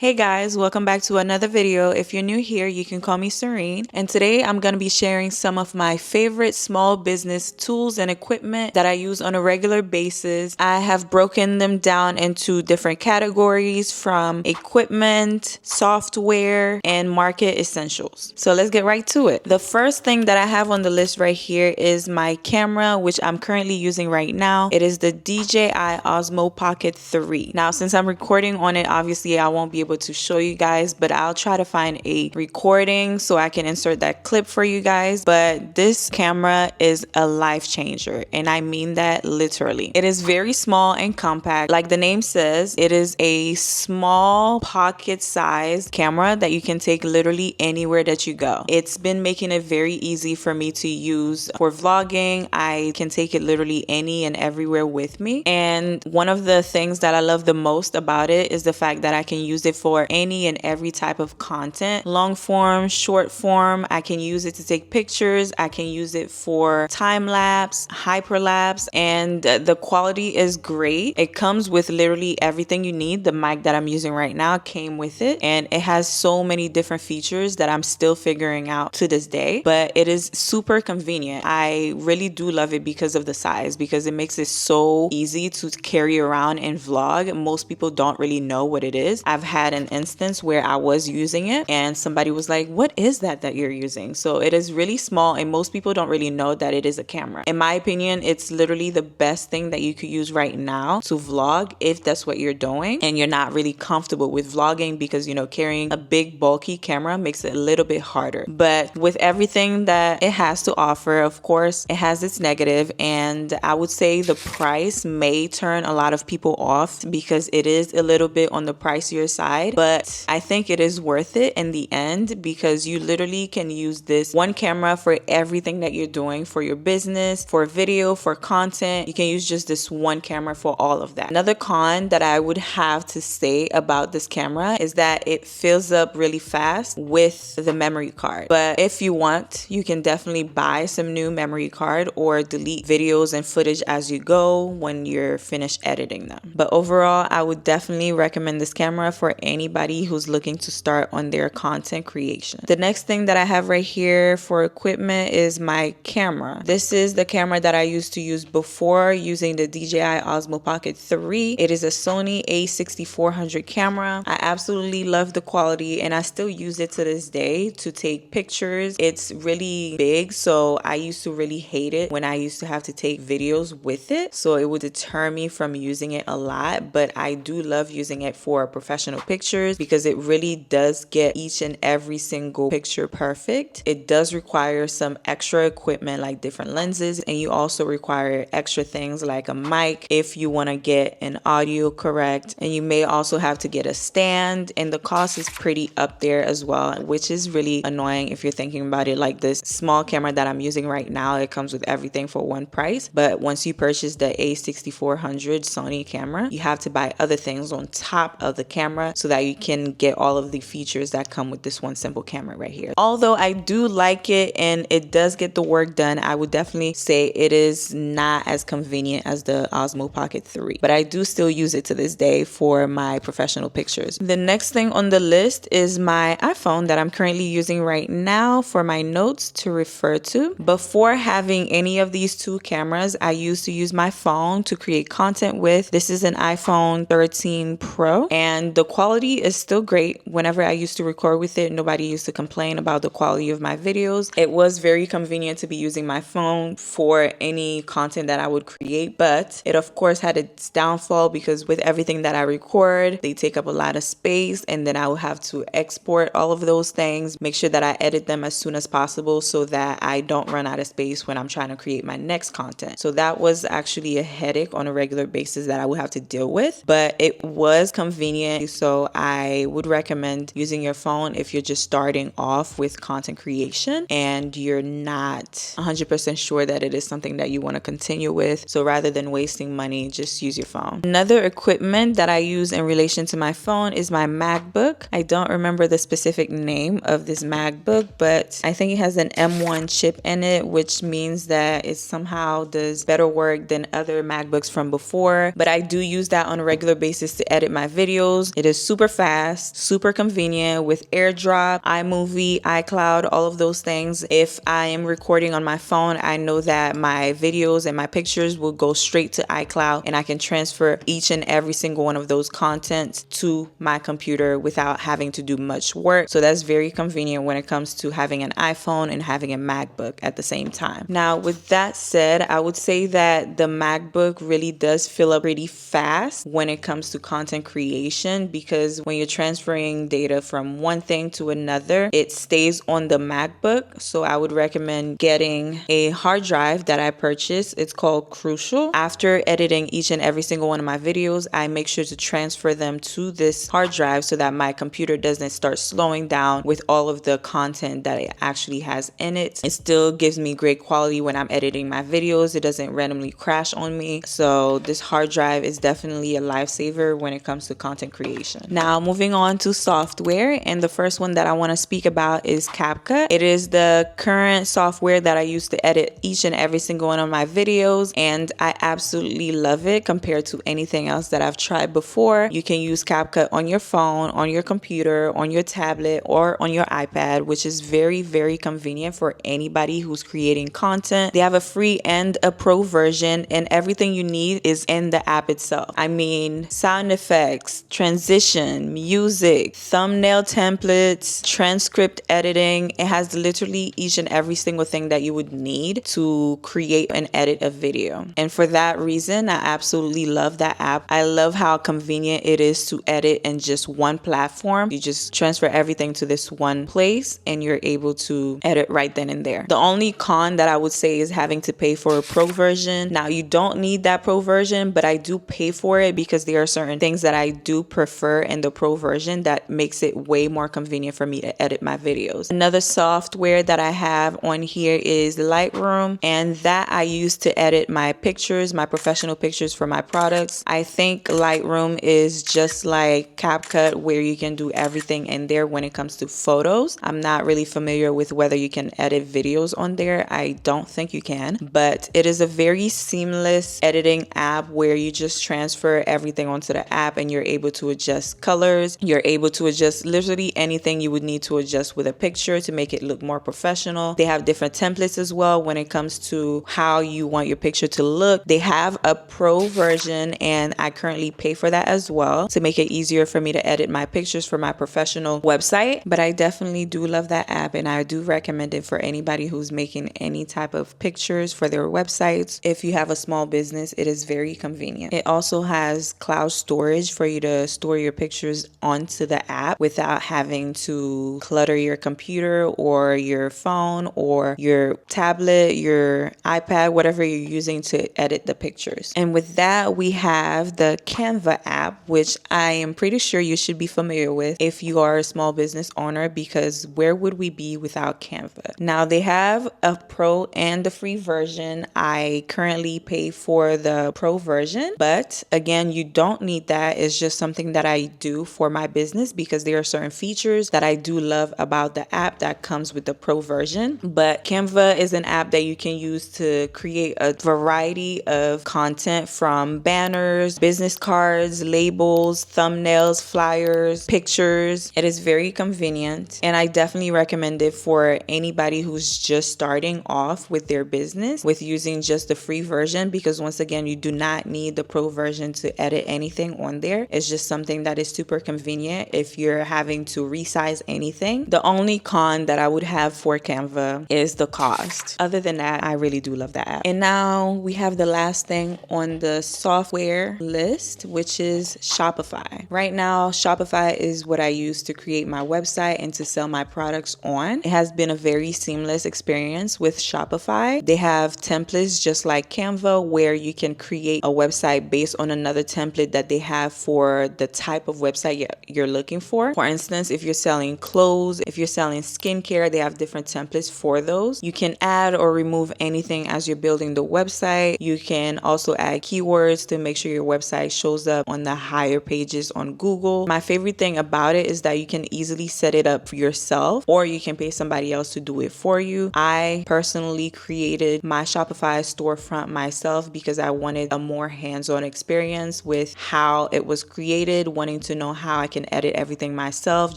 Hey guys, welcome back to another video. If you're new here, you can call me Serene. And today I'm going to be sharing some of my favorite small business tools and equipment that I use on a regular basis. I have broken them down into different categories from equipment, software, and market essentials. So let's get right to it. The first thing that I have on the list right here is my camera, which I'm currently using right now. It is the DJI Osmo Pocket3. Now, since I'm recording on it, obviously I won't be able to show you guys, but I'll try to find a recording so I can insert that clip for you guys. But this camera is a life changer, and I mean that literally. It is very small and compact. Like the name says, it is a small pocket-sized camera that you can take literally anywhere that you go. It's been making it very easy for me to use for vlogging. I can take it literally any and everywhere with me. And one of the things that I love the most about it is the fact that I can use it for any and every type of content, long form, short form. I can use it to take pictures. I can use it for time lapse, hyperlapse, and the quality is great. It comes with literally everything you need. The mic that I'm using right now came with it, and it has so many different features that I'm still figuring out to this day, but it is super convenient. I really do love it because of the size, because it makes it so easy to carry around and vlog. Most people don't really know what it is. I've had an instance where I was using it and somebody was like, what is that you're using? So it is really small, and most people don't really know that it is a camera. In my opinion, it's literally the best thing that you could use right now to vlog if that's what you're doing and you're not really comfortable with vlogging, because carrying a big bulky camera makes it a little bit harder. But with everything that it has to offer, of course it has its negative, and I would say the price may turn a lot of people off because it is a little bit on the pricier side, but I think it is worth it in the end, because you literally can use this one camera for everything that you're doing, for your business, for video, for content. You can use just this one camera for all of that. Another con that I would have to say about this camera is that it fills up really fast with the memory card. But if you want, you can definitely buy some new memory card or delete videos and footage as you go when you're finished editing them. But overall, I would definitely recommend this camera for anybody who's looking to start on their content creation. The next thing that I have right here for equipment is my camera. This is the camera that I used to use before using the DJI Osmo Pocket 3. It is a Sony a6400 camera. I absolutely love the quality, and I still use it to this day to take pictures. It's really big, so I used to really hate it when I used to have to take videos with it, so it would deter me from using it a lot. But I do love using it for professional pictures because it really does get each and every single picture perfect. It does require some extra equipment like different lenses, and you also require extra things like a mic if you want to get an audio correct, and you may also have to get a stand, and the cost is pretty up there as well, which is really annoying if you're thinking about it. Like this small camera that I'm using right now, it comes with everything for one price, but once you purchase the a6400 Sony camera, you have to buy other things on top of the camera so that you can get all of the features that come with this one simple camera right here. Although I do like it and it does get the work done, I would definitely say it is not as convenient as the Osmo Pocket 3, but I do still use it to this day for my professional pictures. The next thing on the list is my iPhone that I'm currently using right now for my notes to refer to. Before having any of these two cameras, I used to use my phone to create content with. This is an iPhone 13 Pro, and the quality is still great. Whenever I used to record with it, nobody used to complain about the quality of my videos. It was very convenient to be using my phone for any content that I would create, but it of course had its downfall because with everything that I record, they take up a lot of space, and then I will have to export all of those things, make sure that I edit them as soon as possible so that I don't run out of space when I'm trying to create my next content. So that was actually a headache on a regular basis that I would have to deal with, but it was convenient. So I would recommend using your phone if you're just starting off with content creation and you're not 100% sure that it is something that you want to continue with. So rather than wasting money, just use your phone. Another equipment that I use in relation to my phone is my MacBook. I don't remember the specific name of this MacBook, but I think it has an M1 chip in it, which means that it somehow does better work than other MacBooks from before. But I do use that on a regular basis to edit my videos. It is super fast, super convenient with AirDrop, iMovie, iCloud, all of those things. If I am recording on my phone, I know that my videos and my pictures will go straight to iCloud, and I can transfer each and every single one of those contents to my computer without having to do much work. So that's very convenient when it comes to having an iPhone and having a MacBook at the same time. Now, with that said, I would say that the MacBook really does fill up pretty fast when it comes to content creation, because when you're transferring data from one thing to another, it stays on the MacBook. So I would recommend getting a hard drive that I purchased. It's called Crucial. After editing each and every single one of my videos, I make sure to transfer them to this hard drive so that my computer doesn't start slowing down with all of the content that it actually has in it. It still gives me great quality when I'm editing my videos. It doesn't randomly crash on me. So this hard drive is definitely a lifesaver when it comes to content creation. Now, moving on to software, and the first one that I want to speak about is CapCut. It is the current software that I use to edit each and every single one of my videos, and I absolutely love it compared to anything else that I've tried before. You can use CapCut on your phone, on your computer, on your tablet, or on your iPad, which is very, very convenient for anybody who's creating content. They have a free and a pro version, and everything you need is in the app itself. I mean, sound effects, transition, music, thumbnail templates, transcript editing. It has literally each and every single thing that you would need to create and edit a video. And for that reason, I absolutely love that app. I love how convenient it is to edit in just one platform. You just transfer everything to this one place and you're able to edit right then and there. The only con that I would say is having to pay for a pro version. Now, you don't need that pro version, but I do pay for it because there are certain things that I do prefer in the pro version that makes it way more convenient for me to edit my videos. Another software that I have on here is Lightroom, and that I use to edit my pictures, my professional pictures for my products. I think Lightroom is just like CapCut, where you can do everything in there when it comes to photos. I'm not really familiar with whether you can edit videos on there. I don't think you can, but it is a very seamless editing app where you just transfer everything onto the app and you're able to adjust colors. You're able to adjust literally anything you would need to adjust with a picture to make it look more professional. They have different templates as well when it comes to how you want your picture to look. They have a pro version, and I currently pay for that as well to make it easier for me to edit my pictures for my professional website. But I definitely do love that app, and I do recommend it for anybody who's making any type of pictures for their websites. If you have a small business, it is very convenient. It also has cloud storage for you to store your pictures onto the app without having to clutter your computer or your phone or your tablet, your iPad, whatever you're using to edit the pictures. And with that, we have the Canva app, which I am pretty sure you should be familiar with if you are a small business owner, because where would we be without Canva? Now, they have a pro and the free version. I currently pay for the pro version, but again, you don't need that. It's just something that I do for my business because there are certain features that I do love about the app that comes with the pro version. But Canva is an app that you can use to create a variety of content, from banners, business cards, labels, thumbnails, flyers, pictures. It is very convenient, and I definitely recommend it for anybody who's just starting off with their business with using just the free version, because once again, you do not need the pro version to edit anything on there. It's just something that is super convenient if you're having to resize anything. The only con that I would have for Canva is the cost. Other than that, I really do love that app. And now we have the last thing on the software list, which is Shopify. Right now, Shopify is what I use to create my website and to sell my products on. It has been a very seamless experience with Shopify. They have templates just like Canva, where you can create a website based on another template that they have for the type of website you're looking for. For instance, if you're selling clothes, if you're selling skincare, they have different templates for those. You can add or remove anything as you're building the website. You can also add keywords to make sure your website shows up on the higher pages on Google. My favorite thing about it is that you can easily set it up for yourself, or you can pay somebody else to do it for you. I personally created my Shopify storefront myself because I wanted a more hands-on experience with how it was created when wanting to know how I can edit everything myself,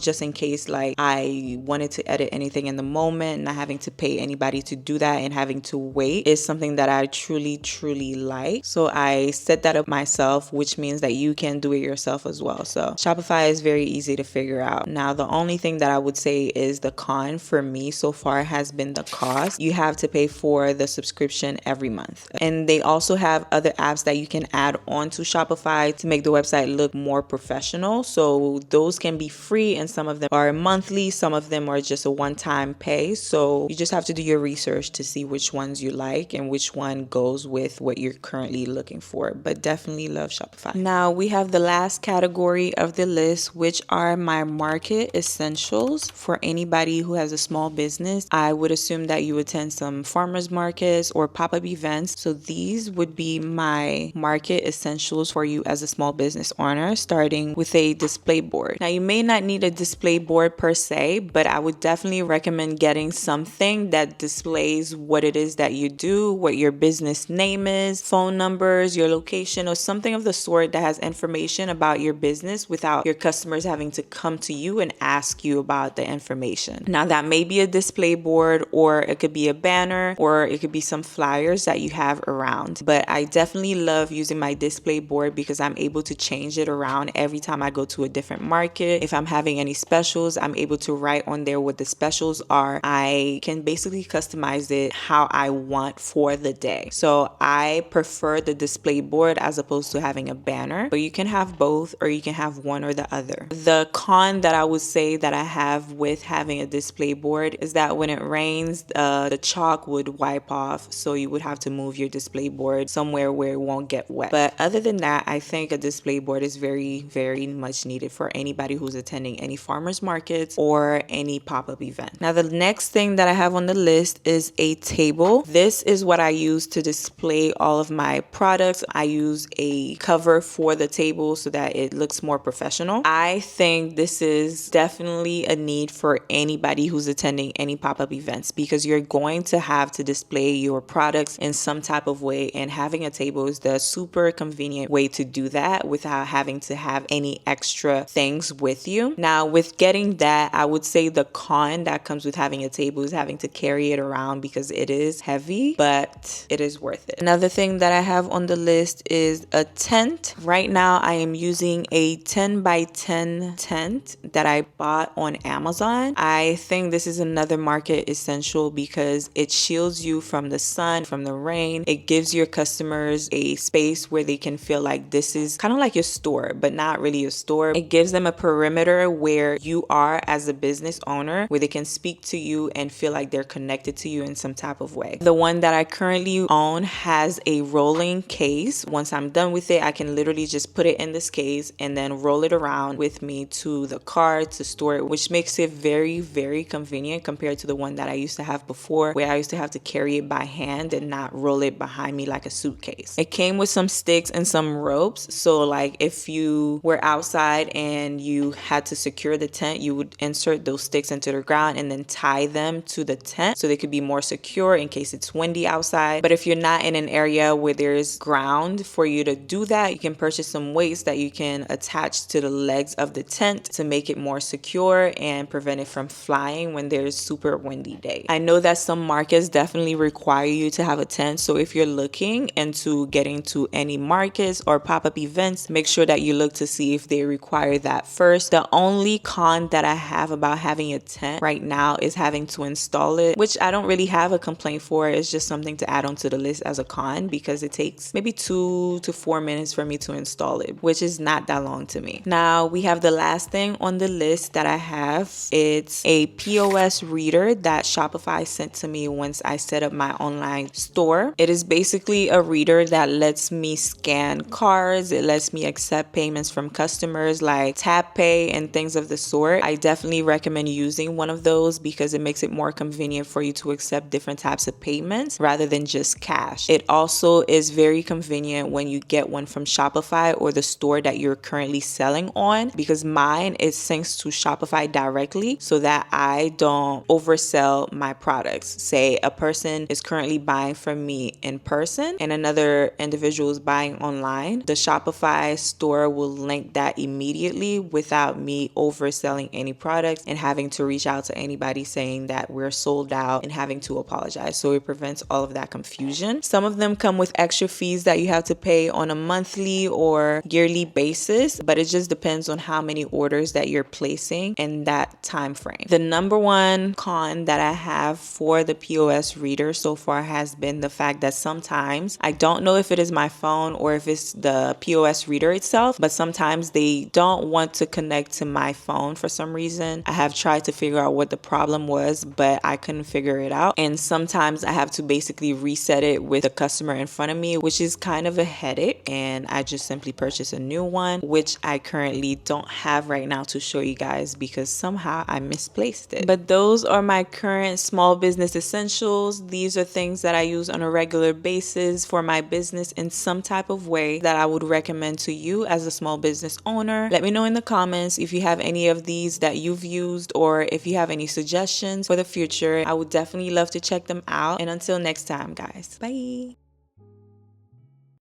just in case like I wanted to edit anything in the moment, not having to pay anybody to do that and having to wait, is something that I truly like. So I set that up myself, which means that you can do it yourself as well. So Shopify is very easy to figure out. Now, the only thing that I would say is the con for me so far has been the cost. You have to pay for the subscription every month. And they also have other apps that you can add on to Shopify to make the website look more professional. So those can be free, and some of them are monthly, some of them are just a one-time pay. So you just have to do your research to see which ones you like and which one goes with what you're currently looking for. But definitely love Shopify. Now we have the last category of the list, which are my market essentials. For anybody who has a small business, I would assume that you attend some farmers markets or pop-up events. So these would be my market essentials for you as a small business owner, starting with a display board. Now you may not need a display board per se, but I would definitely recommend getting something that displays what it is that you do, what your business name is, phone numbers, your location, or something of the sort that has information about your business without your customers having to come to you and ask you about the information. Now that may be a display board, or it could be a banner, or it could be some flyers that you have around. But I definitely love using my display board because I'm able to change it around every time I go to a different market. If I'm having any specials, I'm able to write on there what the specials are. I can basically customize it how I want for the day. So I prefer the display board as opposed to having a banner, but you can have both, or you can have one or the other. The con that I would say that I have with having a display board is that when it rains, the chalk would wipe off, so you would have to move your display board somewhere where it won't get wet. But other than that, I think a display board is very much needed for anybody who's attending any farmers markets or any pop-up event. Now the next thing that I have on the list is a table. This is what I use to display all of my products. I use a cover for the table so that it looks more professional. I think this is definitely a need for anybody who's attending any pop-up events, because you're going to have to display your products in some type of way, and having a table is the super convenient way to do that without having to have any extra things with you. Now with getting that, I would say the con that comes with having a table is having to carry it around because it is heavy, but it is worth it. Another thing that I have on the list is a tent. Right now I am using a 10 by 10 tent that I bought on Amazon. I think this is another market essential because it shields you from the sun, from the rain. It gives your customers a space where they can feel like this is kind of like your store, but not really a store. It gives them a perimeter where you are as a business owner, where they can speak to you and feel like they're connected to you in some type of way. The one that I currently own has a rolling case. Once I'm done with it, I can literally just put it in this case and then roll it around with me to the car to store it, which makes it very convenient compared to the one that I used to have before, where I used to have to carry it by hand and not roll it behind me like a suitcase. It came with some sticks and some ropes, so like if you were outside and you had to secure the tent, you would insert those sticks into the ground and then tie them to the tent so they could be more secure in case it's windy outside. But if you're not in an area where there's ground for you to do that, you can purchase some weights that you can attach to the legs of the tent to make it more secure and prevent it from flying when there's super windy day. I know that some markets definitely require you to have a tent, so if you're looking into getting to any markets or pop-up events, make sure that you look to see if they require that first. The only con that I have about having a tent right now is having to install it, which I don't really have a complaint for. It's just something to add onto the list as a con because it takes maybe 2 to 4 minutes for me to install it, which is not that long to me. Now we have the last thing on the list that I have. It's a POS reader that Shopify sent to me once I set up my online store. It is basically a reader that lets me scan cards. It lets me accept payments from customers like Tap Pay and things of the sort. I definitely recommend using one of those because it makes it more convenient for you to accept different types of payments rather than just cash. It also is very convenient when you get one from Shopify or the store that you're currently selling on, because mine is syncs to Shopify directly so that I don't oversell my products. Say a person is currently buying from me in person and another individual is buying online, the Shopify store will link client that immediately without me overselling any products and having to reach out to anybody saying that we're sold out and having to apologize. So it prevents all of that confusion. Some of them come with extra fees that you have to pay on a monthly or yearly basis, but it just depends on how many orders that you're placing in that time frame. The number one con that I have for the POS reader so far has been the fact that sometimes, I don't know if it is my phone or if it's the POS reader itself, but sometimes they don't want to connect to my phone for some reason. I have tried to figure out what the problem was, but I couldn't figure it out. And sometimes I have to basically reset it with the customer in front of me, which is kind of a headache. And I just simply purchased a new one, which I currently don't have right now to show you guys because somehow I misplaced it. But those are my current small business essentials. These are things that I use on a regular basis for my business in some type of way that I would recommend to you as a small business owner. Let me know in the comments if you have any of these that you've used or if you have any suggestions for the future. I would definitely love to check them out. And until next time, guys, bye.